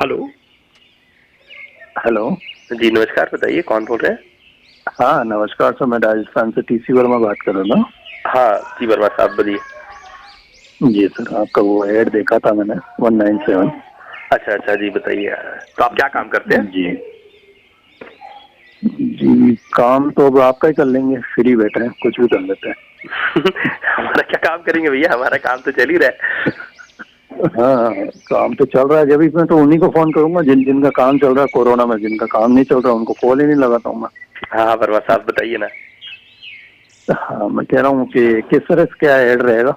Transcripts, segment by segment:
Hello. Hello. जी नमस्कार, बताइए कौन बोल रहे हैं? हाँ नमस्कार सर, मैं राजस्थान से टीसी वर्मा बात कर रहा हूँ। हाँ जी वर्मा साहब बोलिए। जी सर, आपका वो ऐड देखा था मैंने 197। अच्छा अच्छा जी बताइए। तो आप क्या काम करते हैं? जी जी, काम तो अब आपका ही कर लेंगे, फ्री बैठे हैं, कुछ भी कर लेते हैं। हमारा क्या काम करेंगे भैया, हमारा काम तो चल ही रहा है। हाँ काम तो चल रहा है, जब मैं तो उन्हीं को फोन करूंगा जिनका काम चल रहा है। कोरोना में जिनका काम नहीं चल रहा उनको कॉल ही नहीं लगाता हूँ मैं। हाँ हाँ वर्मा साहब बताइए ना। हाँ मैं कह रहा हूँ कि किस तरह से क्या ऐड रहेगा।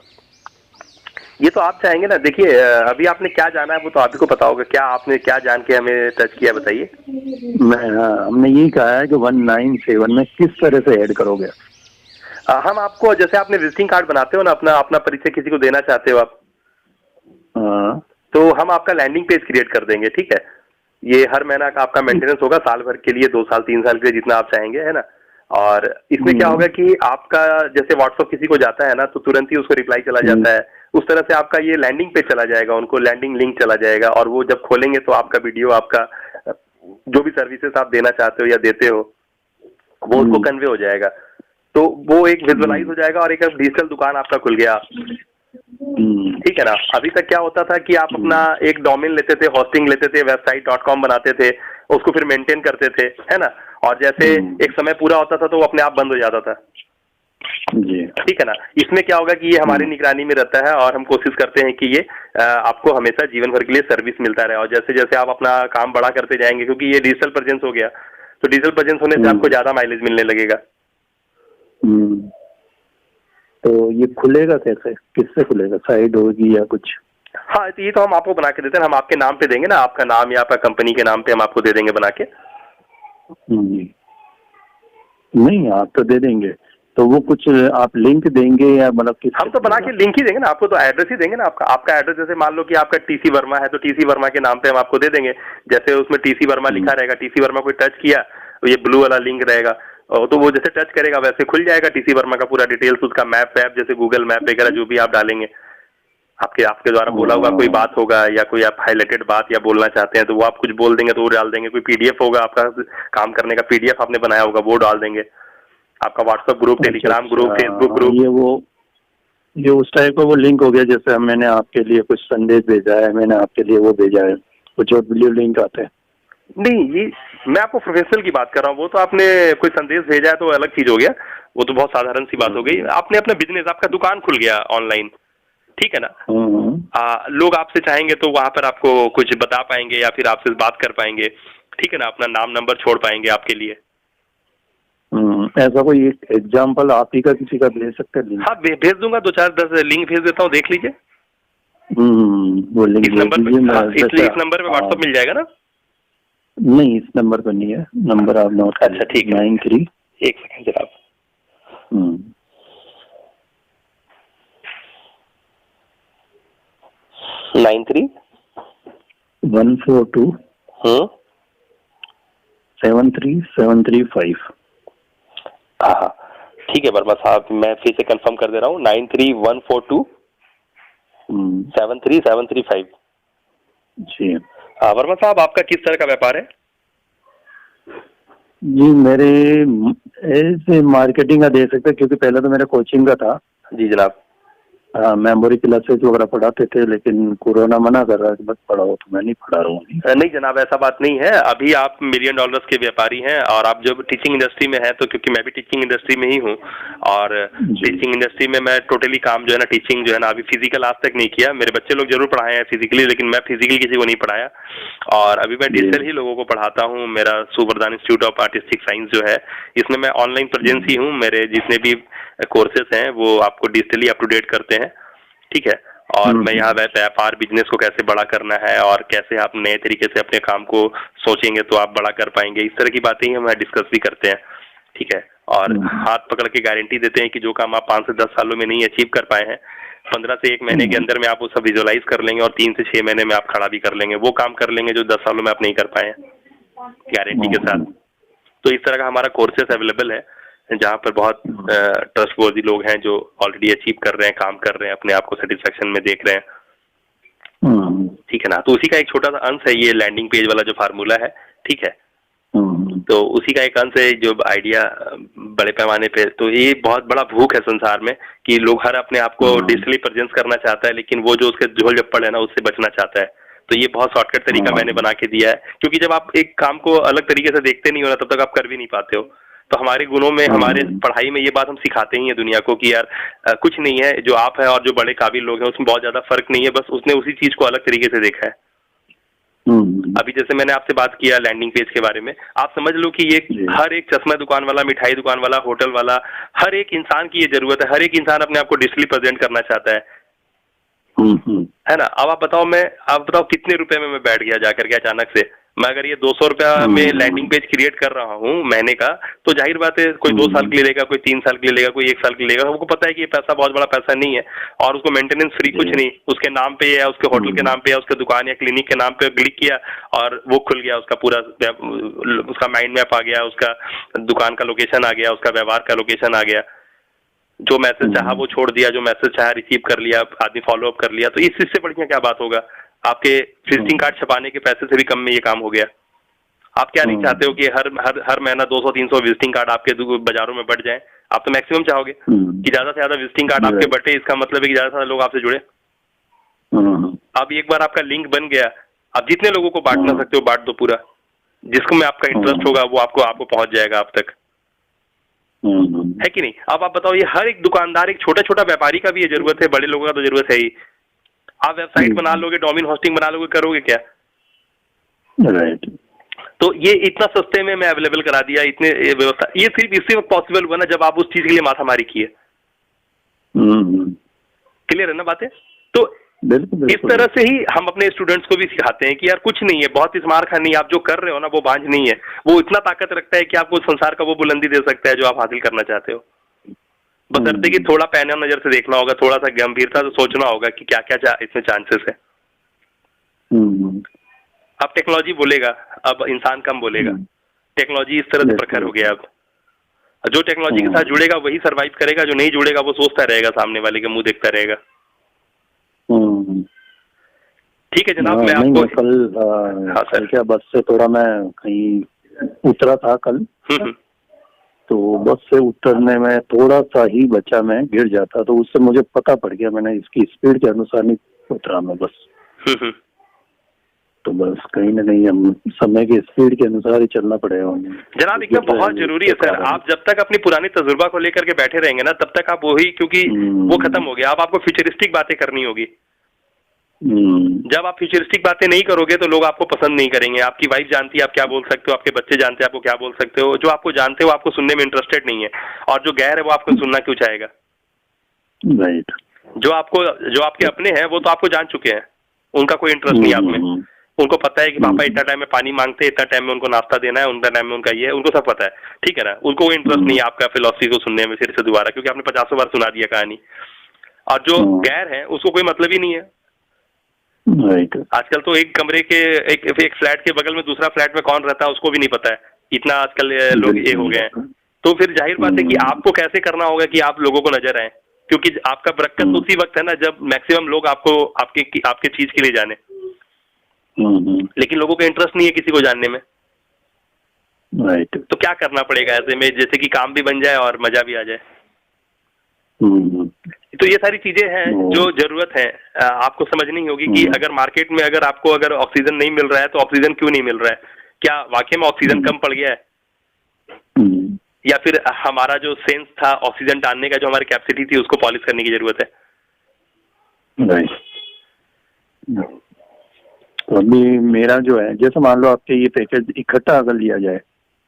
ये तो आप चाहेंगे ना, देखिए अभी आपने क्या जाना है वो तो आप ही को पता होगा। क्या आपने क्या जान के हमें टच किया बताइए। हमने यही कहा है कि 197 में किस तरह से ऐड करोगे। हम आपको, जैसे आपने विजिटिंग कार्ड बनाते हो ना, अपना अपना परिचय किसी को देना चाहते हो आप, हाँ। तो हम आपका लैंडिंग पेज क्रिएट कर देंगे, ठीक है। ये हर महीना का आपका मेंटेनेंस होगा, साल भर के लिए, 2 साल 3 साल के लिए, जितना आप चाहेंगे, है ना। और इसमें क्या होगा कि आपका जैसे व्हाट्सएप किसी को जाता है ना, तो तुरंत ही उसको रिप्लाई चला हम्म, जाता है। उस तरह से आपका ये लैंडिंग पेज चला जाएगा, उनको लैंडिंग लिंक चला जाएगा, और वो जब खोलेंगे तो आपका वीडियो, आपका जो भी सर्विसेज आप देना चाहते हो या देते हो, वो उसको हम्म, कन्वे हो जाएगा। तो वो एक विजुअलाइज हम्म, हो जाएगा, और एक डिजिटल दुकान आपका खुल गया। हम्म, ठीक है ना। अभी तक क्या होता था कि आप अपना हम्म, एक डोमेन लेते थे, होस्टिंग लेते थे, वेबसाइट .com बनाते थे, उसको फिर मेंटेन करते थे, है ना। और जैसे एक हम्म, समय पूरा होता था तो वो अपने आप बंद हो जाता था। जी। ठीक है ना। इसमें क्या होगा कि ये हमारी हम्म, निगरानी में रहता है, और हम कोशिश करते हैं कि ये आपको हमेशा जीवन भर के लिए सर्विस मिलता रहे। और जैसे जैसे आप अपना काम बड़ा करते जाएंगे, क्योंकि ये डिजिटल प्रेजेंस हो गया, तो डिजिटल प्रेजेंस होने से आपको हम्म, ज्यादा माइलेज मिलने लगेगा। हम्म। तो ये खुलेगा कैसे, किससे खुलेगा, साइट होगी या कुछ। हाँ तो ये तो हम आपको बना के देते हैं, हम आपके नाम पे देंगे ना, आपका नाम या आपका कंपनी के नाम पे हम आपको दे देंगे बना के। नहीं आप तो दे देंगे, तो वो कुछ आप लिंक देंगे या मतलब हम किससे तो बना खुलेगा। के लिंक ही देंगे ना आपको, तो एड्रेस ही देंगे ना। आपका आपका एड्रेस, जैसे मान लो कि आपका टीसी वर्मा है, तो टीसी वर्मा के नाम पे हम आपको दे देंगे। जैसे उसमें टीसी वर्मा हम्म, लिखा रहेगा, टीसी वर्मा कोई टच किया तो ये ब्लू वाला लिंक रहेगा, तो वो जैसे टच करेगा वैसे खुल जाएगा टीसी वर्मा का पूरा डिटेल्स, उसका मैप वैप, जैसे गूगल मैप वगैरह जो भी आप डालेंगे, आपके आपके द्वारा बोला हुआ कोई बात होगा, या कोई आप हाईलाइटेड बात या बोलना चाहते हैं तो वो आप कुछ बोल देंगे तो वो डाल देंगे। कोई पीडीएफ होगा आपका काम करने का, पीडीएफ आपने बनाया होगा वो डाल देंगे। आपका व्हाट्सएप ग्रुप, अच्छा टेलीग्राम ग्रुप, फेसबुक अच्छा, ग्रुप। ये उस टाइप का वो लिंक हो गया, जैसे मैंने आपके लिए कुछ संदेश भेजा है, मैंने आपके लिए वो भेजा है, कुछ और ब्लू लिंक आते हैं। नहीं, ये मैं आपको प्रोफेशनल की बात कर रहा हूँ। वो तो आपने कोई संदेश भेजा है तो अलग चीज हो गया, वो तो बहुत साधारण सी बात हो गई। हम्म, आपने अपना बिजनेस, आपका दुकान खुल गया ऑनलाइन, ठीक है ना। हम्म, लोग आपसे चाहेंगे तो वहां पर आपको कुछ बता पाएंगे या फिर आपसे बात कर पाएंगे, ठीक है ना। अपना नाम नंबर छोड़ पाएंगे आपके लिए। ऐसा कोई एक एग्जाम्पल आप ही का किसी का भेज सकते हैं लिंक। हाँ भेज दूंगा, 2 4 10 लिंक भेज देता हूँ, देख लीजिए। वो लिंक इस भेज नंबर पे, दीजिए, मैं हाँ इसलिए वैसे। इस नंबर पे हाँ, व्हाट्सअप मिल जाएगा ना। नहीं इस नंबर पर नहीं है, नंबर आप नोट कर अच्छा ठीक लीजिए, है, 93। एक सेकंड जरा। हम्म, 93। 142 हम्म। 73735। हाँ हाँ ठीक है वर्मा साहब, मैं फिर से कंफर्म कर दे रहा हूँ, 9314273735। जी वर्मा साहब आपका किस तरह का व्यापार है? जी, मेरे ऐसे मार्केटिंग का दे सकते हैं, क्योंकि पहले तो मेरा कोचिंग का था। जी जनाब। मेमोरी क्लासेस वगैरह पढ़ाते थे, लेकिन कोरोना मना कर रहा है कि मत पढ़ाओ, तो मैं नहीं पढ़ा रहा हूँ। नहीं जनाब, ऐसा बात नहीं है। अभी आप मिलियन डॉलर्स के व्यापारी हैं, और आप जब टीचिंग इंडस्ट्री में हैं, तो क्योंकि मैं भी टीचिंग इंडस्ट्री में ही हूँ, और जी टीचिंग इंडस्ट्री में मैं टोटली काम जो है ना, टीचिंग जो है ना, अभी फिजिकल आज तक नहीं किया। मेरे बच्चे लोग जरूर पढ़ाए हैं फिजिकली, लेकिन मैं फिजिकली किसी को नहीं पढ़ाया। और अभी मैं जी। डिजिटल ही लोगों को पढ़ाता हूँ। मेरा सुवरदान इंस्टीट्यूट ऑफ आर्टिस्टिक साइंस जो है, इसमें मैं ऑनलाइन प्रेजेंस ही हूँ। मेरे जितने भी कोर्सेस हैं वो आपको डिजिटली अप टू डेट करते हैं, ठीक है। और मैं यहाँ व्यापार बिजनेस को कैसे बड़ा करना है, और कैसे आप नए तरीके से अपने काम को सोचेंगे तो आप बड़ा कर पाएंगे, इस तरह की बातें ही हम डिस्कस भी करते हैं, ठीक है। और हाथ पकड़ के गारंटी देते हैं कि जो काम आप 5 से 10 सालों में नहीं अचीव कर पाए हैं, 15 से 1 महीने के अंदर में आप वो सब विजुअलाइज कर लेंगे, और 3 से 6 महीने में आप खड़ा भी कर लेंगे। वो काम कर लेंगे जो 10 सालों में आप नहीं कर पाए हैं, गारंटी के साथ। तो इस तरह का हमारा कोर्सेस अवेलेबल है, जहाँ पर बहुत ट्रस्टवर्दी लोग हैं जो ऑलरेडी अचीव कर रहे हैं, काम कर रहे हैं, अपने आप को सेटिस्फेक्शन में देख रहे हैं। ठीक है ना। तो उसी का एक छोटा सा अंश है ये लैंडिंग पेज वाला जो फार्मूला है, ठीक है। तो उसी का एक अंश है जो आइडिया बड़े पैमाने पे। तो ये बहुत बड़ा भूख है संसार में कि लोग हर अपने आप को डिजिटली प्रेजेंस करना चाहता है, लेकिन वो जो उसके झोल झप्पड़ है ना उससे बचना चाहता है। तो ये बहुत शॉर्टकट तरीका मैंने बना के दिया है, क्योंकि जब आप एक काम को अलग तरीके से देखते नहीं हो ना तब तक आप कर भी नहीं पाते हो। तो हमारे गुणों में, हमारे पढ़ाई में ये बात हम सिखाते ही हैं दुनिया को कि यार कुछ नहीं है, जो आप है और जो बड़े काबिल लोग हैं उसमें बहुत ज्यादा फर्क नहीं है, बस उसने उसी चीज को अलग तरीके से देखा है। अभी जैसे मैंने आपसे बात किया लैंडिंग पेज के बारे में, आप समझ लो कि ये हर एक चश्मा दुकान वाला, मिठाई दुकान वाला, होटल वाला, हर एक इंसान की ये जरूरत है। हर एक इंसान अपने आप को डिजिटली प्रेजेंट करना चाहता है ना। अब आप बताओ कितने रुपए में मैं बैठ गया जाकर के अचानक से। मैं अगर ये 200 रुपया में लैंडिंग पेज क्रिएट कर रहा हूँ महीने का, तो जाहिर बात है कोई 2 साल के लिए लेगा, कोई 3 साल के लिए लेगा, कोई 1 साल के लिए लेगा। हमको पता है कि ये पैसा बहुत बड़ा पैसा नहीं है और उसको मेंटेनेंस फ्री कुछ नहीं, उसके नाम पे या उसके होटल के नाम पे या उसके दुकान या क्लिनिक के नाम पे क्लिक किया और वो खुल गया, उसका पूरा उसका माइंड मैप आ गया, उसका दुकान का लोकेशन आ गया, उसका व्यवहार का लोकेशन आ गया, जो मैसेज चाहा वो छोड़ दिया, जो मैसेज चाहा रिसीव कर लिया, आदमी फॉलो अप कर लिया। तो इससे बढ़िया क्या बात होगा। आपके विजिटिंग कार्ड छपाने के पैसे से भी कम में ये काम हो गया। आप क्या नहीं चाहते हो कि हर महीना 200-300 विजिटिंग कार्ड आपके बाजारों में बढ़ जाए। आप तो मैक्सिमम चाहोगे कि ज्यादा से ज्यादा विजिटिंग कार्ड आपके बढ़े, इसका मतलब है कि ज्यादा से ज्यादा लोग आपसे जुड़े। अब एक बार आपका लिंक बन गया, आप जितने लोगों को बांट ना सकते हो बांट दो पूरा, जिसको में आपका इंटरेस्ट होगा वो आपको पहुंच जाएगा आप तक, है कि नहीं। अब आप बताओ, ये हर एक दुकानदार, एक छोटा छोटा व्यापारी का भी ये जरूरत है, बड़े लोगों का तो जरूरत है ही। आप वेबसाइट बना लोगे, डोमेन होस्टिंग बना लोगे, करोगे क्या। राइट। तो ये इतना सस्ते में मैं अवेलेबल करा दिया, इतने व्यवस्था, ये सिर्फ इसी वक्त पॉसिबल हुआ ना जब आप उस चीज के लिए माथामारी किए। क्लियर है ना बातें। तो इस तरह से ही हम अपने स्टूडेंट्स को भी सिखाते हैं कि यार कुछ नहीं है, बहुत स्मार्ट खान नहीं, आप जो कर रहे हो ना वो बांझ नहीं है, वो इतना ताकत रखता है कि आपको संसार का वो बुलंदी दे सकता है जो आप हासिल करना चाहते हो। बशर्ते कि थोड़ा पैना नजर से देखना होगा, थोड़ा सा गंभीरता से सोचना होगा कि क्या क्या इसमें चांसेस है। अब टेक्नोलॉजी बोलेगा, अब इंसान कम बोलेगा। टेक्नोलॉजी इस तरह से प्रखर हो गया। अब जो टेक्नोलॉजी के साथ जुड़ेगा वही सरवाइव करेगा, जो नहीं जुड़ेगा वो सोचता रहेगा, सामने वाले के मुंह देखता रहेगा। ठीक है जनाब, मैं आपको कल हाँ सर, क्या बस से थोड़ा मैं कहीं उतरा था कल, तो बस से उतरने में थोड़ा सा ही बचा मैं गिर जाता, तो उससे मुझे पता पड़ गया, मैंने इसकी स्पीड के अनुसार नहीं उतरा मैं बस। तो बस कहीं ना कहीं हम समय की स्पीड के अनुसार ही चलना पड़ेगा जनाब। एकदम बहुत जरूरी है सर। आप जब तक अपनी पुरानी तजुर्बा को लेकर के बैठे रहेंगे ना तब तक आप वही, क्योंकि वो खत्म हो गया। अब आपको फ्यूचरिस्टिक बातें करनी होगी। जब आप फ्यूचरिस्टिक बातें नहीं करोगे तो लोग आपको पसंद नहीं करेंगे। आपकी वाइफ जानती है आप क्या बोल सकते हो, आपके बच्चे जानते हैं आपको क्या बोल सकते हो। जो आपको जानते हो आपको सुनने में इंटरेस्टेड नहीं है, और जो गैर है वो आपको सुनना क्यों चाहेगा। राइट। जो आपके अपने हैं वो तो आपको जान चुके हैं, उनका कोई इंटरेस्ट नहीं आप में। उनको पता है कि पापा इतना टाइम में पानी मांगते हैं, इतना टाइम में उनको नाश्ता देना है, उतना टाइम में उनका ये है, उनको सब पता है। ठीक है ना। उनको कोई इंटरेस्ट नहीं है आपका फिलॉसफी को सुनने में फिर से दोबारा, क्योंकि आपने 50 बार सुना दिया कहानी। और जो गैर है उसको कोई मतलब ही नहीं है। आजकल तो एक कमरे के एक फ्लैट के बगल में दूसरा फ्लैट में कौन रहता है उसको भी नहीं पता है, इतना आजकल लोग ये हो गए हैं। तो फिर जाहिर बात है कि आपको कैसे करना होगा कि आप लोगों को नजर आए, क्योंकि आपका बरकत उसी वक्त है ना जब मैक्सिमम लोग आपको आपके चीज के लिए जाने। लेकिन लोगों का इंटरेस्ट नहीं है किसी को जानने में। राइट। तो क्या करना पड़ेगा ऐसे में, जैसे कि काम भी बन जाए और मजा भी आ जाए। तो ये सारी चीजें हैं जो जरूरत है आपको समझनी होगी कि अगर मार्केट में अगर ऑक्सीजन नहीं मिल रहा है तो ऑक्सीजन क्यों नहीं मिल रहा है। क्या वाकई में ऑक्सीजन कम पड़ गया है, या फिर हमारा जो सेंस था ऑक्सीजन टालने का, जो हमारी कैपेसिटी थी उसको पॉलिश करने की जरूरत है। राइट। तो अभी मेरा जो है, जैसे मान लो आपके ये पैकेज इकट्ठा अगर लिया जाए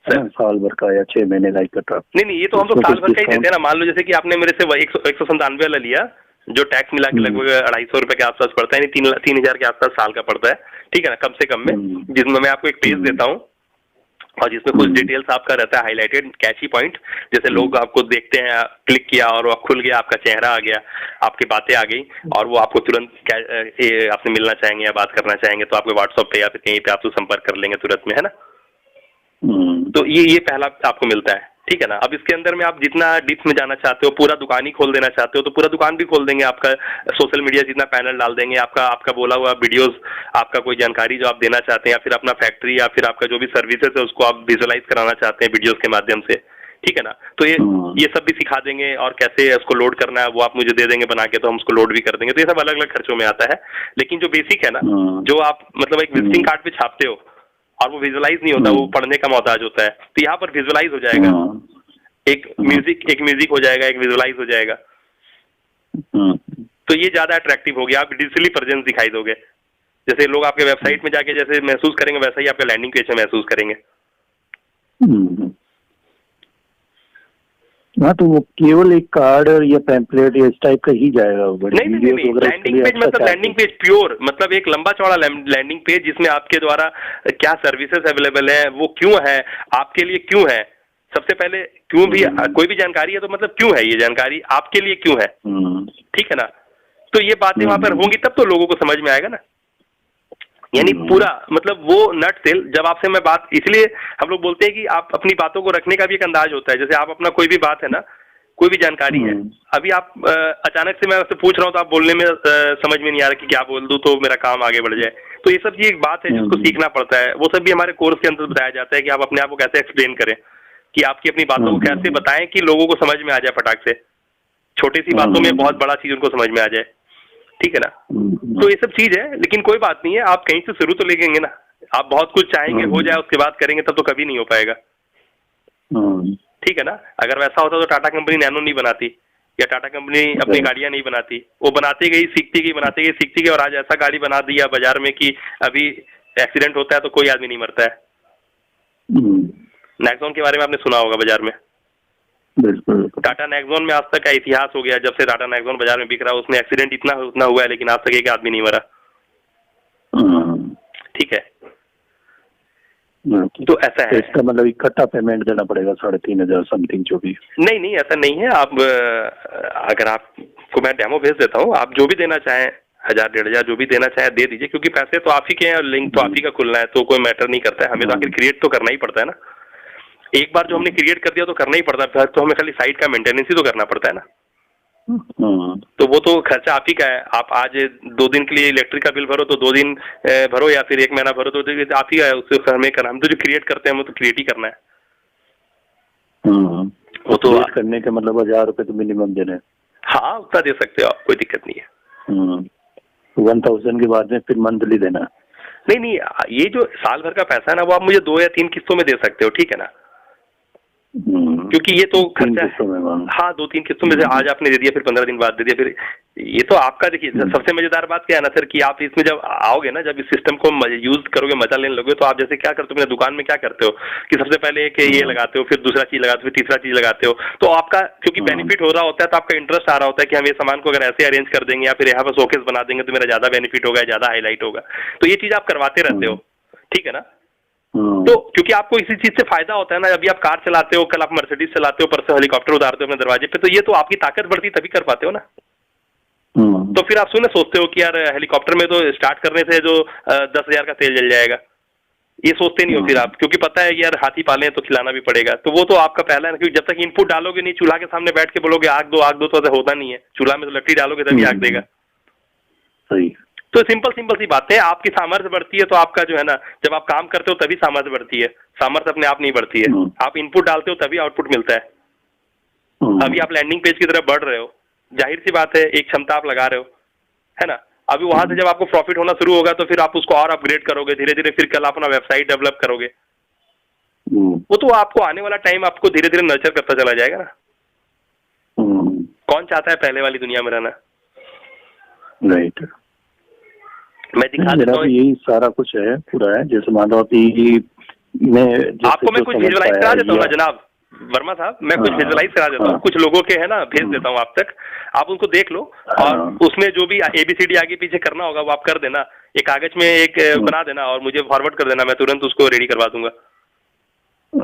साल भर का या 6 महीने का इकट्ठा, नहीं ये तो हम तो साल भर का ही देते हैं ना। मान लो जैसे कि आपने मेरे से 197 वाला लिया, जो टैक्स मिला के लगभग 250 रुपए के आसपास पड़ता है, नहीं 3,000 के आसपास साल का पड़ता है। ठीक है ना, कम से कम में, जिसमें मैं आपको एक पेज देता हूँ और जिसमें कुछ डिटेल्स आपका रहता है हाईलाइटेड, कैची पॉइंट। जैसे लोग आपको देखते हैं, क्लिक किया और वो खुल गया, आपका चेहरा आ गया, आपकी बातें आ गई, और वो आपको तुरंत आपसे मिलना चाहेंगे या बात करना चाहेंगे तो आपके व्हाट्सएप पे या फिर कहीं पे आपसे संपर्क कर लेंगे तुरंत में, है ना। तो ये पहला आपको मिलता है। ठीक है ना। अब इसके अंदर में आप जितना डिप्स में जाना चाहते हो, पूरा दुकान ही खोल देना चाहते हो तो पूरा दुकान भी खोल देंगे, आपका सोशल मीडिया जितना पैनल डाल देंगे, आपका बोला हुआ वीडियोस, आपका कोई जानकारी जो आप देना चाहते हैं, या फिर अपना फैक्ट्री या फिर आपका जो भी सर्विसेज है उसको आप विजुअलाइज कराना चाहते हैं वीडियोस के माध्यम से, ठीक है ना। तो ये सब भी सिखा देंगे, और कैसे उसको लोड करना है वो आप मुझे दे देंगे बना के, तो हम उसको लोड भी कर देंगे। तो ये सब अलग अलग खर्चों में आता है, लेकिन जो बेसिक है ना, जो आप मतलब एक विजिटिंग कार्ड पे छापते हो और वो विजुअलाइज नहीं होता, वो पढ़ने का मोहताज होता है, तो यहाँ पर विजुअलाइज हो जाएगा, एक म्यूजिक हो जाएगा, एक विजुअलाइज हो जाएगा, तो ये ज्यादा अट्रैक्टिव हो गया। आप डिजिटली प्रेजेंस दिखाई दोगे, जैसे लोग आपके वेबसाइट में जाके जैसे महसूस करेंगे वैसा ही आपके लैंडिंग पेज में महसूस करेंगे। हाँ, तो वो केवल एक कार्ड और या पैम्पलेट या इस टाइप का ही जाएगा? नहीं, लैंडिंग पेज मतलब लैंडिंग पेज प्योर, मतलब एक लंबा चौड़ा लैंडिंग पेज जिसमें आपके द्वारा क्या सर्विसेज अवेलेबल है, वो क्यों है, आपके लिए क्यों है, सबसे पहले क्यों भी कोई भी जानकारी है तो मतलब क्यों है ये जानकारी, आपके लिए क्यों है, ठीक है ना। तो ये बातें वहां पर होंगी तब तो लोगों को समझ में आएगा ना, यानी पूरा मतलब वो नट सेल। जब आपसे मैं बात, इसलिए हम लोग बोलते हैं कि आप अपनी बातों को रखने का भी एक अंदाज होता है। जैसे आप अपना कोई भी बात है ना, कोई भी जानकारी है, अभी आप अचानक से मैं आपसे पूछ रहा हूँ तो आप बोलने में समझ में नहीं आ रहा कि क्या बोल दूं तो मेरा काम आगे बढ़ जाए, तो ये सब ये एक बात है जिसको सीखना पड़ता है। वो सब भी हमारे कोर्स के अंदर बताया जाता है कि आप अपने आप को कैसे एक्सप्लेन करें, कि आपकी अपनी बातों को कैसे बताएं कि लोगों को समझ में आ जाए फटाक से, छोटी सी बातों में बहुत बड़ा चीज उनको समझ में आ जाए, ठीक है ना। तो ये सब चीज है, लेकिन कोई बात नहीं है, आप कहीं से शुरू तो लेंगे ना। आप बहुत कुछ चाहेंगे हो जाए उसके बाद करेंगे तब तो कभी नहीं हो पाएगा, ठीक है ना। अगर वैसा होता तो टाटा कंपनी नैनो नहीं बनाती, या टाटा कंपनी अपनी गाड़ियां नहीं बनाती, वो बनाती गई, सीखती गई, बनाती गई, सीखती गई, और आज ऐसा गाड़ी बना दिया बाजार में कि अभी एक्सीडेंट होता है तो कोई आदमी नहीं मरता है। नेक्सॉन के बारे में आपने सुना होगा बाजार में, बिल्कुल। टाटा नेक्सॉन में आज तक का इतिहास हो गया, जब से टाटा नेक्सॉन बाजार में बिक रहा है उसमें एक्सीडेंट इतना हुआ है, लेकिन आज तक एक आदमी नहीं मरा, ठीक है। तो ऐसा है, इसका मतलब इकट्ठा पेमेंट देना पड़ेगा 3,500 समथिंग जो भी? नहीं, ऐसा नहीं है। आप अगर आपको मैं डेमो भेज देता हूँ, आप जो भी देना चाहें 1,000 1,500 जो भी देना चाहे दे दीजिए, क्योंकि पैसे तो आप ही के हैं और लिंक तो आप ही का खुलना है, तो कोई मैटर नहीं करता है। हमें तो आखिर क्रिएट तो करना ही पड़ता है ना, एक बार जो हमने क्रिएट कर दिया तो करना ही पड़ता है, फिर तो हमें खाली साइट का मेंटेनेंस ही तो करना पड़ता है ना। तो वो तो खर्चा आप ही का है। आप आज 2 दिन के लिए इलेक्ट्रिक का बिल भरो तो 2 दिन भरो, या फिर 1 महीना भरो तो आप ही का है, उससे हमें करना, हम तो जो क्रिएट करते हैं वो तो क्रिएट ही करना है। वो तो करने के मतलब 1,000 रुपए तो मिनिमम देना है। हाँ, उतना दे सकते हो आप, कोई दिक्कत नहीं है। 1,000 के बाद में फिर मंथली देना? नहीं, ये जो साल भर का पैसा है ना, वो आप मुझे 2 या 3 किस्तों में दे सकते हो, ठीक है ना, क्योंकि ये तो खर्चा है। हाँ, 2-3 किस्तों में से आज आपने दे दिया, फिर 15 दिन बाद दे दिया, फिर ये तो आपका। देखिए सबसे मजेदार बात क्या है ना सर, कि आप इसमें जब आओगे ना, जब इस सिस्टम को यूज करोगे, मजा लेने लगोगे, तो आप जैसे क्या करते हो अपने दुकान में, क्या करते हो कि सबसे पहले एक ये लगाते हो, फिर दूसरा चीज लगाते हो, फिर तीसरा चीज लगाते हो, तो आपका क्योंकि बेनिफिट हो रहा होता है तो आपका इंटरेस्ट आ रहा होता है कि हम ये सामान को अगर ऐसे अरेंज कर देंगे या फिर यहाँ पर शोकेस बना देंगे तो मेरा ज्यादा बेनिफिट होगा, ज्यादा हाईलाइट होगा, तो ये चीज आप करवाते रहते हो, ठीक है ना। तो क्योंकि आपको इसी चीज से फायदा होता है ना, अभी आप कार चलाते हो, कल आप मर्सिडीज चलाते हो, परसों हेलीकॉप्टर उतारते हो अपने दरवाजे पे, तो ये तो आपकी ताकत बढ़ती तभी कर पाते हो ना। तो फिर आप सोचते हो कि यार हेलीकॉप्टर में तो स्टार्ट करने से जो 10,000 का तेल जल जाएगा, ये सोचते नहीं हो फिर आप, क्योंकि पता है कि यार हाथी पाले तो खिलाना भी पड़ेगा। तो वो तो आपका पहला है ना, क्योंकि जब तक इनपुट डालोगे नहीं, चूल्हा के सामने बैठ के बोलोगे आग दो तो ऐसा होता नहीं है। चूल्हा में तो लकड़ी डालोगे तभी आग देगा। सही। तो सिंपल सी बात है, आपकी सामर्थ्य बढ़ती है तो आपका जो है ना, जब आप काम करते हो तभी सामर्थ्य बढ़ती है, सामर्थ्य अपने आप नहीं बढ़ती है। आप इनपुट डालते हो तभी आउटपुट मिलता है। अभी आप लैंडिंग पेज की तरफ बढ़ रहे हो, जाहिर सी बात है एक क्षमता आप लगा रहे हो, है ना। अभी वहां से जब आपको प्रॉफिट होना शुरू होगा तो फिर आप उसको और अपग्रेड करोगे धीरे धीरे, फिर कल अपना वेबसाइट डेवलप करोगे। वो तो आपको आने वाला टाइम आपको धीरे धीरे नर्चर करता चला जाएगा ना। कौन चाहता है पहले वाली दुनिया में रहना? राइट। मैं दिखा देता हूँ, यही सारा कुछ है, पूरा है। जैसे मान लो आपको मैं कुछ विजुअलाइज करा देता हूँ ना जनाब वर्मा साहब, मैं कुछ विजुअलाइज करा देता हूँ, कुछ लोगों के है ना भेज देता हूँ आप तक, आप उनको देख लो, और उसमें जो भी ABCD आगे पीछे करना होगा वो आप कर देना, एक कागज में एक बना देना और मुझे फॉरवर्ड कर देना, मैं तुरंत उसको रेडी करवा दूंगा।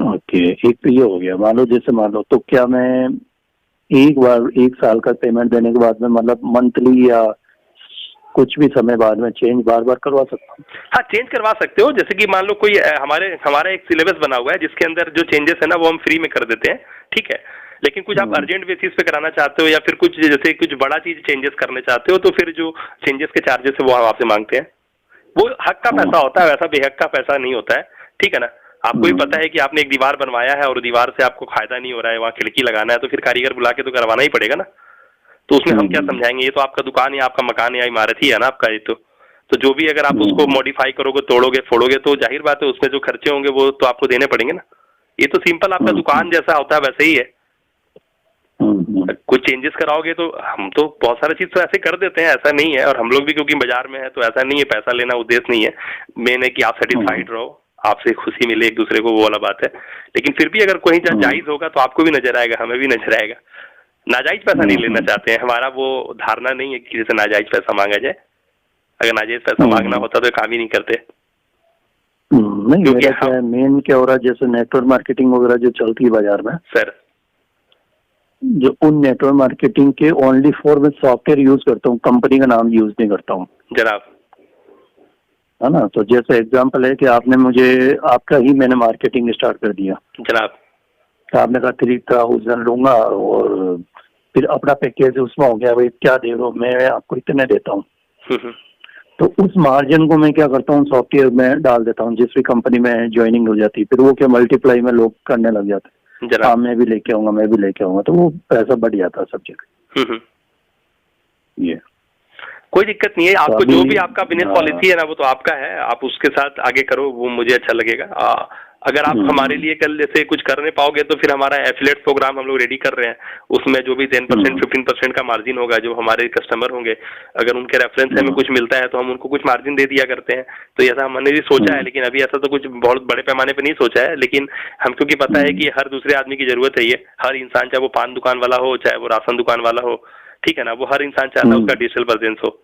ओके, एक तो ये हो गया। मान लो तो क्या मैं एक बार 1 साल का पेमेंट देने के बाद में मतलब मंथली या कुछ भी समय बाद में चेंज बार बार करवा सकता हूँ? हाँ, चेंज करवा सकते हो। जैसे कि मान लो कोई हमारा एक सिलेबस बना हुआ है जिसके अंदर जो चेंजेस है ना वो हम फ्री में कर देते हैं, ठीक है। लेकिन कुछ आप अर्जेंट बेसिस पे कराना चाहते हो या फिर कुछ जैसे कुछ बड़ा चीज चेंजेस करने चाहते हो तो फिर जो चेंजेस के चार्जेस है वो हम आपसे मांगते हैं। वो हक का पैसा होता है, वैसा बेहक का पैसा नहीं होता है, ठीक है ना। आपको भी पता है कि आपने एक दीवार बनवाया है और दीवार से आपको फायदा नहीं हो रहा है, वहाँ खिड़की लगाना है तो फिर कारीगर बुला के तो करवाना ही पड़ेगा ना। तो उसमें हम क्या समझाएंगे, ये तो आपका दुकान या आपका मकान या इमारत ही है ना आपका, ये तो जो भी अगर आप उसको मॉडिफाई करोगे, तोड़ोगे फोड़ोगे तो जाहिर बात है उसमें जो खर्चे होंगे वो तो आपको देने पड़ेंगे ना। ये तो सिंपल आपका दुकान जैसा होता है वैसे ही है। कुछ चेंजेस कराओगे तो हम तो बहुत सारी चीज तो ऐसे कर देते हैं, ऐसा नहीं है। और हम लोग भी क्योंकि बाजार में है तो ऐसा नहीं है, पैसा लेना उद्देश्य नहीं है, मेन है कि आप सेटिस्फाइड रहो, आपसे खुशी मिले एक दूसरे को, वो वाला बात है। लेकिन फिर भी अगर कोई जायज होगा तो आपको भी नजर आएगा, हमें भी नजर आएगा। नाजायज पैसा नहीं लेना चाहते हैं, हमारा वो धारणा नहीं है कि किसी से नाजायज पैसा मांगा जाए। अगर नाजायज पैसा मांगना होता तो काम ही नहीं करते। नहीं, मेरा क्या है, मेन क्या हो रहा है, जैसे नेटवर्क मार्केटिंग वगैरह जो चलती है बाजार में सर, जो उन नेटवर्क मार्केटिंग के ओनली फॉर मैं सॉफ्टवेयर यूज करता हूँ, कंपनी का नाम यूज नहीं करता हूँ जनाब, है ना। तो जैसे एग्जांपल है कि आपने मुझे आपका ही मैंने मार्केटिंग स्टार्ट कर दिया जनाब, तो आपने कहा 3000 लूंगा और फिर अपना पैकेज उसमें हो गया, भाई क्या दे रहे हो, मैं आपको इतने देता हूँ। तो उस मार्जिन को मैं क्या करता हूँ, सॉफ्टवेयर में डाल देता हूँ, जिस भी कंपनी में ज्वाइनिंग हो जाती है फिर वो क्या मल्टीप्लाई में लोग करने लग जाते हैं, हाँ मैं भी लेके आऊंगा, मैं भी लेके आऊंगा, तो वो पैसा बढ़ जाता है सब जगह। ये कोई दिक्कत नहीं है, आपको जो भी आपका बिजनेस पॉलिसी है ना वो तो आपका है, आप उसके साथ आगे करो, वो मुझे अच्छा लगेगा। अगर आप हमारे लिए कल जैसे कुछ करने पाओगे तो फिर हमारा एफिलिएट प्रोग्राम हम लोग रेडी कर रहे हैं, उसमें जो भी 10% 15% का मार्जिन होगा, जो हमारे कस्टमर होंगे अगर उनके रेफरेंस में कुछ मिलता है तो हम उनको कुछ मार्जिन दे दिया करते हैं। तो ऐसा हमने भी सोचा है, लेकिन अभी ऐसा तो कुछ बहुत बड़े पैमाने पे नहीं सोचा है, लेकिन हम क्योंकि पता है कि हर दूसरे आदमी की जरूरत है, ये हर इंसान, चाहे वो पान दुकान वाला हो चाहे वो राशन दुकान वाला हो, ठीक है ना, वो हर इंसान चाहता है उसका डिजिटल प्रेजेंस हो,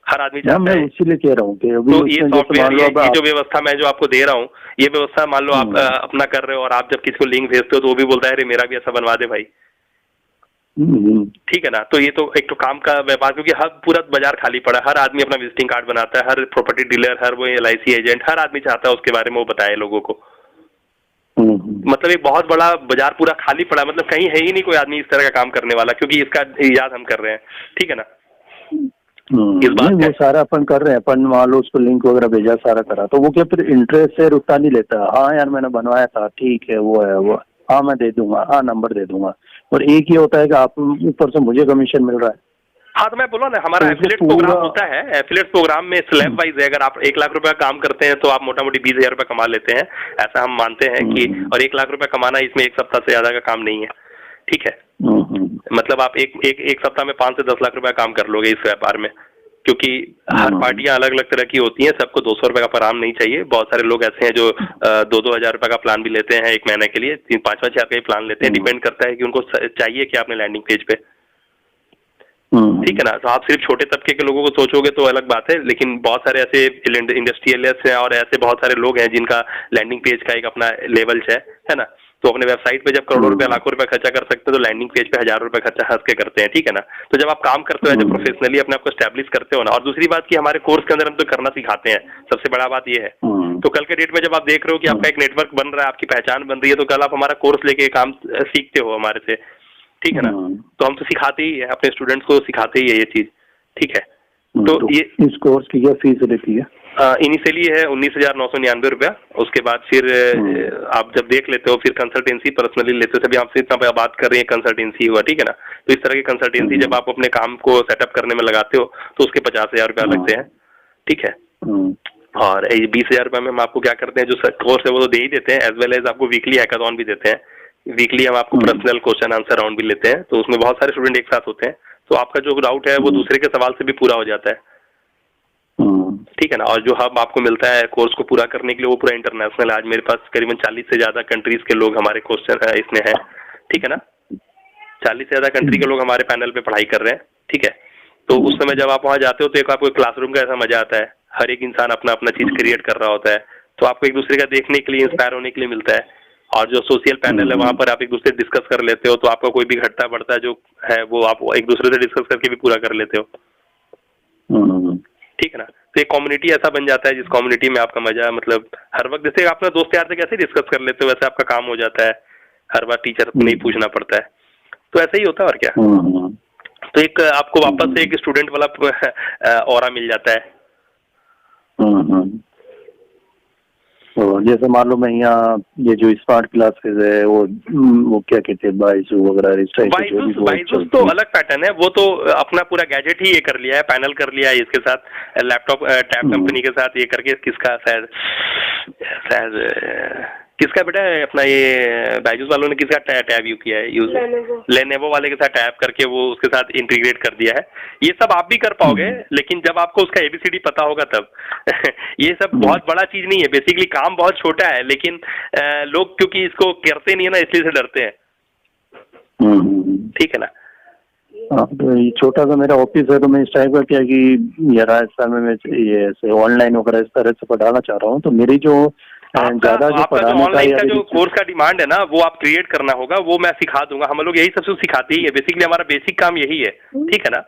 हर आदमी चाहता है। इसीलिए कह रहा हूँ कि तो ये सॉफ्टवेयर, ये जो व्यवस्था मैं जो आपको दे रहा हूँ, ये व्यवस्था मान लो आप अपना कर रहे हो और आप जब किसी को लिंक भेजते हो तो वो भी बोलता है अरे मेरा भी ऐसा बनवा दे भाई, ठीक है ना। तो ये तो एक तो काम का व्यापार, क्योंकि हर पूरा बाजार खाली पड़ा है, हर आदमी अपना विजिटिंग कार्ड बनाता है, हर प्रॉपर्टी डीलर, हर वो LIC एजेंट, हर आदमी चाहता है उसके बारे में वो बताए लोगों को। मतलब एक बहुत बड़ा बाजार पूरा खाली पड़ा, मतलब कहीं है ही नहीं कोई आदमी इस तरह का काम करने वाला, क्योंकि इसका इजाद हम कर रहे हैं, ठीक है ना। इस बात वो सारा अपन कर रहे हैं, अपन मान लो उसको लिंक वगैरह भेजा, सारा करा, तो वो क्या फिर इंटरेस्ट से रुकता नहीं लेता, हाँ यार मैंने बनवाया था, ठीक है वो है वो, हाँ मैं दे दूंगा, हाँ नंबर दे दूंगा। और एक ही होता है कि आप ऊपर से मुझे कमीशन मिल रहा है। हाँ, तो मैं बोला ना, हमारा एफिलिएट प्रोग्राम होता है, एफिलिएट प्रोग्राम में स्लैब वाइज है। अगर आप 1 लाख रुपए काम करते हैं तो आप मोटा मोटी 20,000 रुपए कमा लेते हैं, ऐसा हम मानते हैं कि, और 1 लाख रुपए कमाना इसमें एक सप्ताह से ज्यादा का काम नहीं है, ठीक है। मतलब आप एक सप्ताह में 5 से 10 लाख रुपए काम कर लोगे इस व्यापार में, क्योंकि हर पार्टियां अलग अलग तरह की होती हैं, सबको 200 रुपए का पर आम नहीं चाहिए। बहुत सारे लोग ऐसे हैं जो 2-2 हजार रुपए का प्लान भी लेते हैं, 1 महीने के लिए 3-5 हजार का प्लान लेते हैं, डिपेंड करता है कि उनको चाहिए क्या अपने लैंडिंग पेज पे, ठीक है ना। तो आप सिर्फ छोटे तबके के लोगों को सोचोगे तो अलग बात है, लेकिन बहुत सारे ऐसे इंडस्ट्रियलिस्ट हैं और ऐसे बहुत सारे लोग हैं जिनका लैंडिंग पेज का एक अपना लेवल है ना। तो अपने वेबसाइट पे जब करोड़ों रुपए लाखों रुपए खर्चा कर सकते हैं तो लैंडिंग पेज पे 1000 रुपए खर्चा हंस के करते हैं, ठीक है ना। तो जब आप काम करते हो जब प्रोफेशनली अपने आप को स्टैब्लिश करते हो ना, और दूसरी बात कि हमारे कोर्स के अंदर हम तो करना सिखाते हैं, सबसे बड़ा बात ये है। तो कल के डेट में जब आप देख रहे हो कि आपका एक नेटवर्क बन रहा है, आपकी पहचान बन रही है, तो कल आप हमारा कोर्स लेके काम सीखते हो हमारे से, ठीक है ना। तो हम तो सिखाते ही है, अपने स्टूडेंट्स को सिखाते ही है ये चीज, ठीक है। तो ये इस कोर्स की क्या फीस रहती है? इनिशियली है 19,999 रुपया, उसके बाद फिर आप जब देख लेते हो फिर कंसल्टेंसी पर्सनली लेते हो, सभी आपसे इतना बात कर रहे हैं कंसल्टेंसी हुआ, ठीक है ना। तो इस तरह की कंसल्टेंसी जब आप अपने काम को सेटअप करने में लगाते हो तो उसके 50,000 रुपया लगते हैं, ठीक है। और 20,000 रुपये में हम आपको क्या करते हैं, जो कोर्स है वो तो दे ही देते हैं, एज वेल एज आपको वीकली हैकाथॉन भी देते हैं। वीकली हम आपको पर्सनल क्वेश्चन आंसर राउंड भी लेते हैं, तो उसमें बहुत सारे स्टूडेंट एक साथ होते हैं, तो आपका जो डाउट है वो दूसरे के सवाल से भी पूरा हो जाता है, ठीक है ना। और जो हब आपको मिलता है कोर्स को पूरा करने के लिए वो पूरा इंटरनेशनल है। आज मेरे पास करीबन 40 से ज्यादा कंट्रीज के लोग हमारे क्वेश्चन इसमें है, ठीक है ना। 40 से ज्यादा कंट्री के लोग हमारे पैनल पे पढ़ाई कर रहे हैं, ठीक है। तो उस समय जब आप वहाँ जाते हो तो एक आपको क्लासरूम का ऐसा मजा आता है, हर एक इंसान अपना अपना चीज क्रिएट कर रहा होता है, तो आपको एक दूसरे का देखने के लिए, इंस्पायर होने के लिए मिलता है। और जो सोशल पैनल है वहाँ पर आप एक दूसरे डिस्कस कर लेते हो, तो आपका कोई भी घटता बढ़ता जो है वो आप एक दूसरे से डिस्कस करके भी पूरा कर लेते हो। ठीक है ना। तो एक कम्युनिटी ऐसा बन जाता है जिस कम्युनिटी में आपका मजा, मतलब हर वक्त जैसे अपना दोस्त यार से कैसे डिस्कस कर लेते हो वैसे आपका काम हो जाता है, हर बार टीचर को नहीं पूछना पड़ता है, तो ऐसा ही होता है और क्या। तो एक आपको वापस से एक स्टूडेंट वाला ऑरा मिल जाता है। तो जैसे मान लो मैं यहाँ ये जो स्मार्ट क्लासेस है वो क्या कहते हैं, बाइजू वगैरह, बाइजूस तो अलग पैटर्न है, वो तो अपना पूरा गैजेट ही ये कर लिया है, पैनल कर लिया है इसके साथ, लैपटॉप टैब कंपनी के साथ ये करके, किसका शायद किसका बेटा है अपना ये बाइजूस वालों ने किसका टैब यूज किया है, लेनेवो वाले के साथ टैब करके वो उसके साथ इंटीग्रेट कर दिया है। ये सब आप भी कर पाओगे लेकिन जब आपको उसका ABCD पता होगा तब। ये सब बहुत बड़ा चीज नहीं है, बेसिकली काम बहुत छोटा है, लेकिन लोग क्योंकि इसको करते नहीं है ना इसलिए से डरते हैं। ठीक है ना। तो ये छोटा सा मेरा ऑफिस है, तो मैं इस टाइप का क्या कि ये राजस्थान में मैं ये ऐसे ऑनलाइन वगैरह इस तरह से पढ़ाना चाह रहा हूँ, तो मेरी जो ज्यादा जो ऑनलाइन का जो कोर्स का डिमांड है ना वो आप क्रिएट करना होगा, वो मैं सिखा दूंगा। हम लोग यही सबसे सिखाते ही है, बेसिकली हमारा बेसिक काम यही है। ठीक है ना।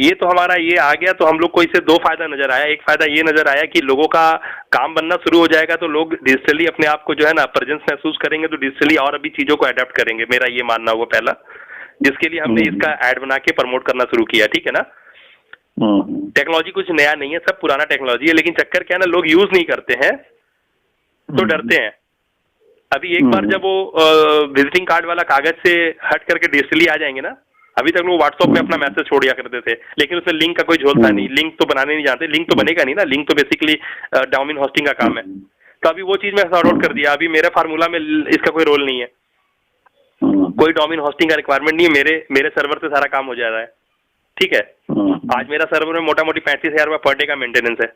ये तो हमारा ये आ गया, तो हम लोग को इससे दो फायदा नजर आया। एक फायदा ये नजर आया कि लोगों का काम बनना शुरू हो जाएगा, तो लोग डिजिटली अपने आप को जो है ना प्रेजेंस महसूस करेंगे, तो डिजिटली और अभी चीजों को अडेप्ट करेंगे, मेरा ये मानना हुआ पहला, जिसके लिए हमने इसका ऐड बना के प्रमोट करना शुरू किया। ठीक है ना। टेक्नोलॉजी कुछ नया नहीं है, सब पुराना टेक्नोलॉजी है, लेकिन चक्कर क्या है ना, लोग यूज नहीं करते हैं तो डरते हैं। अभी एक बार जब वो विजिटिंग कार्ड वाला कागज से हट करके डिजिटली आ जाएंगे ना, अभी तक लोग व्हाट्सएप में अपना मैसेज छोड़ दिया करते थे, लेकिन उसमें लिंक का कोई झोलता नहीं, लिंक तो बनाने नहीं जानते, लिंक तो बनेगा नहीं ना, लिंक तो बेसिकली डोमेन होस्टिंग का काम है। तो अभी वो चीज मैं सॉर्ट आउट कर दिया, अभी मेरे फार्मूला में इसका कोई रोल नहीं है, कोई डोमेन होस्टिंग का रिक्वायरमेंट नहीं है, मेरे सर्वर से सारा काम हो जा रहा है। ठीक है। आज मेरा सर्वर में मोटा मोटी 35,000 रुपये पर डे का मेंटेनेंस है।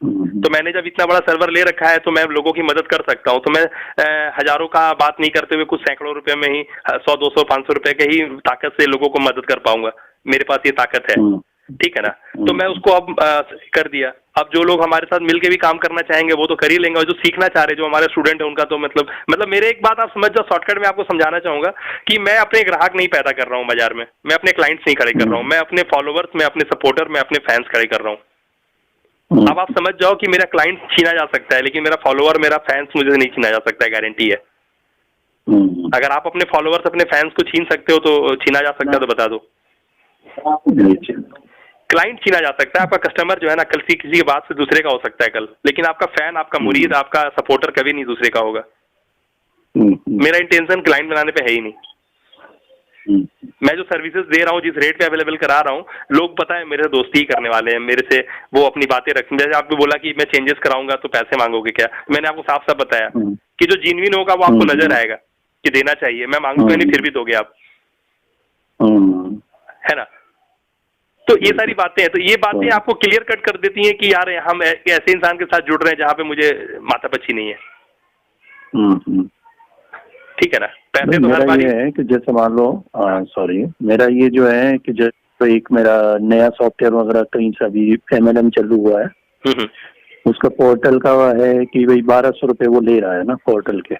तो मैंने जब इतना बड़ा सर्वर ले रखा है तो मैं लोगों की मदद कर सकता हूँ, तो मैं हजारों का बात नहीं करते हुए कुछ सैकड़ों रुपए में ही 100, 200, 500 रुपए के ही ताकत से लोगों को मदद कर पाऊंगा, मेरे पास ये ताकत है। ठीक है ना। तो मैं उसको अब कर दिया। अब जो लोग हमारे साथ मिलके भी काम करना चाहेंगे वो तो कर ही लेंगे, और जो सीखना चाह रहे जो हमारे स्टूडेंट है उनका तो मतलब मेरे एक बात आप समझ जाओ, शॉर्टकट में आपको समझाना चाहूंगा कि मैं अपने ग्राहक नहीं पैदा कर रहा हूँ बाजार में, मैं अपने क्लाइंट्स नहीं खड़े कर रहा हूँ, मैं अपने फॉलोवर्स, मैं अपने सपोर्टर, मैं अपने फैंस खड़े कर रहा हूँ। अब आप समझ जाओ कि मेरा क्लाइंट छीना जा सकता है, लेकिन मेरा फॉलोवर, मेरा फैंस मुझे नहीं छीना जा सकता है, गारंटी है। अगर आप अपने फॉलोवर्स, अपने फैंस को छीन सकते हो तो छीना जा सकता है तो बता दो। क्लाइंट छीना जा सकता है, आपका कस्टमर जो है ना कल किसी की बात से दूसरे का हो सकता है कल, लेकिन आपका फैन, आपका मुरीद, आपका सपोर्टर कभी नहीं दूसरे का होगा। मेरा इंटेंशन क्लाइंट बनाने पे है ही नहीं। मैं जो सर्विसेज दे रहा हूँ, जिस रेट पे अवेलेबल करा रहा हूँ, लोग पता है मेरे से दोस्ती ही करने वाले हैं, मेरे से वो अपनी बातें रखें। जैसे आपने बोला कि मैं चेंजेस कराऊंगा तो पैसे मांगोगे क्या, मैंने आपको साफ साफ बताया कि जो जेन्युइन होगा वो आपको नजर आएगा कि देना चाहिए, मैं मांगूंगा नहीं फिर भी दोगे आप, है ना। तो ये सारी बातें हैं, तो ये बातें आपको क्लियर कट कर देती हैं कि यार हम ऐसे इंसान के साथ जुड़ रहे हैं जहाँ पे मुझे माथापच्ची नहीं है। ठीक है ना। पैसे तो हर बार ये है कि जैसे मान लो सॉरी, मेरा ये जो है कि जैसे एक मेरा नया सॉफ्टवेयर वगैरह कहीं से अभी MLM चालू हुआ है, उसका पोर्टल का है कि भाई 1200 रुपये वो ले रहा है ना पोर्टल के,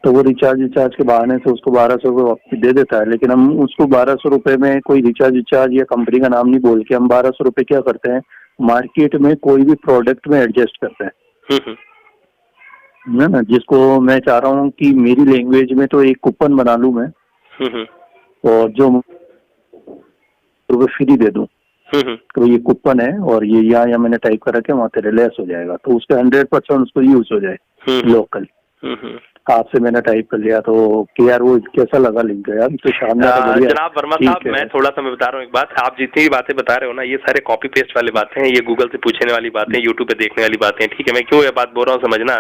तो वो रिचार्ज के बहाने से उसको 1200 रुपये वापस दे देता है, लेकिन हम उसको 1200 रुपये में कोई रिचार्ज या कंपनी का नाम नहीं बोल के हम 1200 रुपये क्या करते हैं, मार्केट में कोई भी प्रोडक्ट में एडजस्ट करते हैं ना, जिसको मैं चाह रहा हूँ कि मेरी लैंग्वेज में तो एक कूपन बना लूं मैं, और जो फ्री दे दूं, तो ये कूपन है और ये यहाँ मैंने टाइप कर रखे वहाँ तेरे लेस हो जाएगा, तो उसका 100% उसको यूज हो जाए लोकल। आपसे मैंने टाइप कर लिया तो कि यार वो कैसा लगा लिंक यार, तो शानदार। जनाब वर्मा साहब, मैं थोड़ा सा मैं बता रहा हूँ एक बात, आप जितनी भी बातें बता रहे हो ना ये सारे कॉपी पेस्ट वाली बातें हैं, ये गूगल से पूछने वाली बातें, यूट्यूब पे देखने वाली बातें हैं। ठीक है। मैं क्यों ये बात बोल रहा हूँ समझना,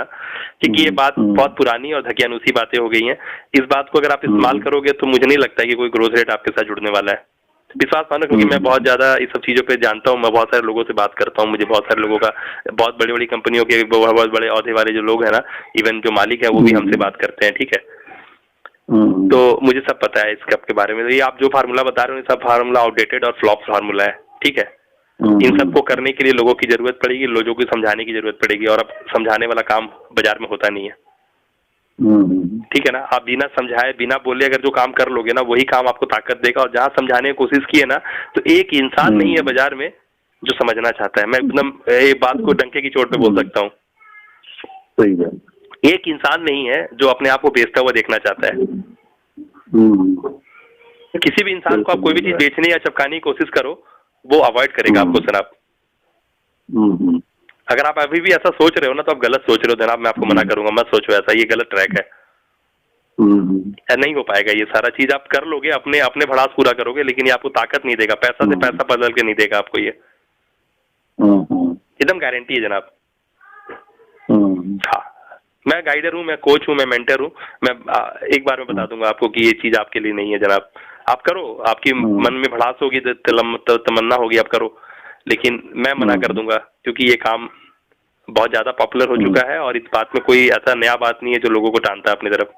क्योंकि ये बात बहुत पुरानी और धकियानुसी बातें हो गई हैं। इस बात को अगर आप इस्तेमाल करोगे तो मुझे नहीं लगता कि कोई ग्रोथ रेट आपके साथ जुड़ने वाला है, विश्वास मानो, क्योंकि मैं बहुत ज्यादा इस सब चीजों पे जानता हूँ, मैं बहुत सारे लोगों से बात करता हूँ, मुझे बहुत सारे लोगों का, बहुत बड़ी बड़ी कंपनियों के बहुत बड़े औहदे वाले जो लोग हैं ना, इवन जो मालिक है वो भी हमसे बात करते हैं। ठीक है। तो मुझे सब पता है इस कप के बारे में। ये आप जो फार्मूला बता रहे हो ये सब फार्मूला आउटडेटेड और फ्लॉप फार्मूला है। ठीक है। इन सबको करने के लिए लोगों की जरूरत पड़ेगी, लोगों को समझाने की जरूरत पड़ेगी, और अब समझाने वाला काम बाजार में होता नहीं है। ठीक है ना। आप बिना समझाए बिना बोले अगर जो काम कर लोगे ना, वही काम आपको ताकत देगा। और जहां समझाने की कोशिश की है ना, तो एक इंसान नहीं है बाजार में जो समझना चाहता है। मैं एकदम एक बात को डंके की चोट पे बोल सकता हूँ, सही बात। एक इंसान नहीं है जो अपने आप को बेचता हुआ देखना चाहता है। किसी भी इंसान को आप कोई भी चीज बेचने या चिपकाने की कोशिश करो, वो अवॉइड करेगा आपको जनाब। अगर आप अभी भी ऐसा सोच रहे हो ना, तो आप गलत सोच रहे हो जनाब। मैं आपको मना करूंगा, मत सोचो ऐसा, ये गलत ट्रैक है। नहीं हो पाएगा ये सारा चीज। आप कर लोगे, अपने अपने भड़ास पूरा करोगे, लेकिन ये आपको ताकत नहीं देगा। पैसा से पैसा बदल के नहीं देगा आपको ये, एकदम गारंटी है जनाब। हाँ, मैं गाइडर हूँ, मैं कोच हूँ, मैं मेंटर हूँ। मैं एक बार में बता दूंगा आपको कि ये चीज आपके लिए नहीं है जनाब। आप करो, आपकी मन में भड़ास होगी, तमन्ना होगी, आप करो, लेकिन मैं मना कर दूंगा, क्योंकि ये काम बहुत ज्यादा पॉपुलर हो चुका है। और इस बात में कोई ऐसा नया बात नहीं है जो लोगों को टानता है अपनी तरफ।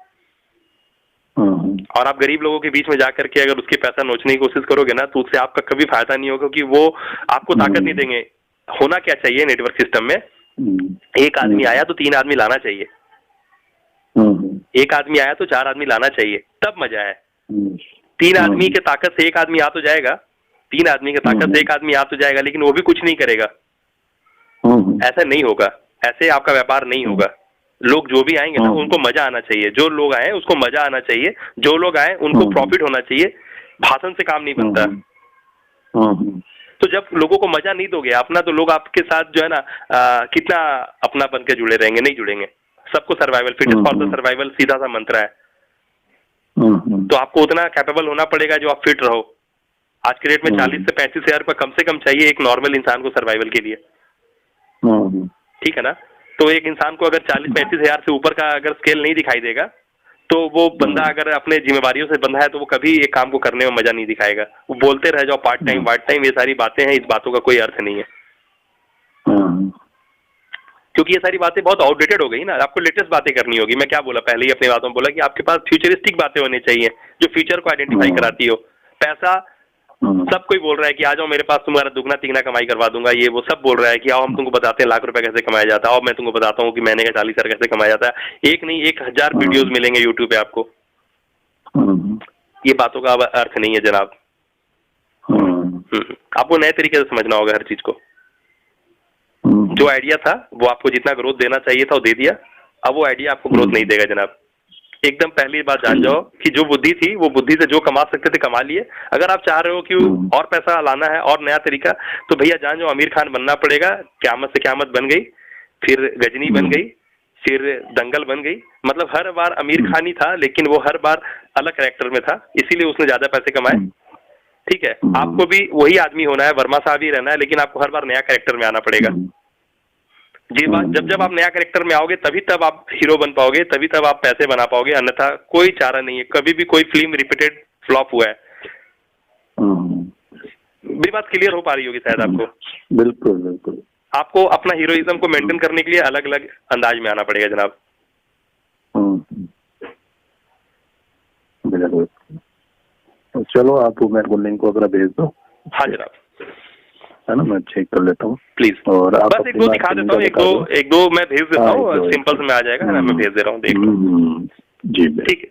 और आप गरीब लोगों के बीच में जाकर के अगर उसके पैसा नोचने की कोशिश करोगे ना, तो उससे आपका कभी फायदा नहीं होगा, क्योंकि वो आपको ताकत नहीं देंगे। होना क्या चाहिए नेटवर्क सिस्टम में, एक आदमी आया तो 3 आदमी लाना चाहिए, एक आदमी आया तो 4 आदमी लाना चाहिए, तब मजा है। 3 आदमी के ताकत से एक आदमी आ तो जाएगा, 3 आदमी के ताकत से एक आदमी आ तो जाएगा, लेकिन वो भी कुछ नहीं करेगा। ऐसा नहीं होगा, ऐसे आपका व्यापार नहीं होगा। लोग जो भी आएंगे ना, उनको मजा आना चाहिए। जो लोग आए उसको मजा आना चाहिए, जो लोग आए उनको प्रॉफिट होना चाहिए। भाषण से काम नहीं बनता। तो जब लोगों को मजा नहीं दोगे अपना, तो लोग आपके साथ जो है ना कितना अपना बन के जुड़े रहेंगे, नहीं जुड़ेंगे। सबको survival, fitness for the survival सीधा सा मंत्र है। तो आपको उतना कैपेबल होना पड़ेगा जो आप फिट रहो। आज के रेट में 40 से 35 हज़ार रुपये कम से कम चाहिए एक नॉर्मल इंसान को सर्वाइवल के लिए, ठीक है ना। तो एक इंसान को अगर 40-35 हज़ार से ऊपर का अगर स्केल नहीं दिखाई देगा, तो वो बंदा अगर अपने जिम्मेवारियों से बंधा है, तो वो कभी एक काम को करने में मजा नहीं दिखाएगा। वो बोलते रह जाओ पार्ट टाइम वार्ट टाइम, ये सारी बातें हैं, इस बातों का कोई अर्थ नहीं है, क्योंकि ये सारी बातें बहुत आउटडेटेड हो गई ना। आपको लेटेस्ट बातें करनी होगी। मैं क्या बोला पहले ही अपनी बातों में बोला कि आपके पास फ्यूचरिस्टिक बातें होनी चाहिए, जो फ्यूचर को आइडेंटिफाई कराती हो। पैसा सब कोई बोल रहा है कि आ जाओ मेरे पास, तुम्हारा दुगना तिगना कमाई करवा दूंगा, ये वो सब बोल रहा है कि आओ हम तुमको बताते हैं लाख रुपए कैसे कमाया जाता है, और मैं तुमको बताता हूँ कि महीने का 40 हज़ार कैसे कमाया जाता है। एक नहीं 1000 वीडियोस मिलेंगे यूट्यूब पे आपको। ये बातों का अर्थ नहीं है जनाब। आपको नए तरीके से समझना होगा हर चीज को। जो आइडिया था वो आपको जितना ग्रोथ देना चाहिए था वो दे दिया, अब वो आइडिया आपको ग्रोथ नहीं देगा जनाब। एकदम पहली बात जान जाओ कि जो बुद्धि थी, वो बुद्धि से जो कमा सकते थे कमा लिए। अगर आप चाह रहे हो कि और पैसा लाना है और नया तरीका, तो भैया जान जाओ आमिर खान बनना पड़ेगा। क़यामत से क़यामत बन गई, फिर गजनी बन गई, फिर दंगल बन गई। मतलब हर बार आमिर खान ही था, लेकिन वो हर बार अलग कैरेक्टर में था, इसीलिए उसने ज्यादा पैसे कमाए। ठीक है, आपको भी वही आदमी होना है, वर्मा साहब ही रहना है, लेकिन आपको हर बार नया कैरेक्टर में आना पड़ेगा। जी बात, जब आप नया कैरेक्टर में आओगे तभी तब आप हीरो बन पाओगे, तभी तब आप पैसे बना पाओगे, अन्यथा कोई चारा नहीं है। कभी भी कोई फिल्म रिपीटेड फ्लॉप हुआ है? मेरी बात क्लियर हो पा रही होगी शायद आपको। बिल्कुल बिल्कुल। आपको अपना हीरोइज्म को मेंटेन करने के लिए अलग अलग अंदाज में आना पड़ेगा जनाब। चलो आप मेरे को लिंक वगैरह भेज दो। हाँ जनाब, है ना, मैं चेक कर लेता हूँ प्लीज। और बस एक दो दिखा देता हूँ, एक दो मैं भेज देता हूँ, सिंपल से में आ जाएगा, है ना, मैं भेज दे रहा हूँ, देख लो। जी ठीक है।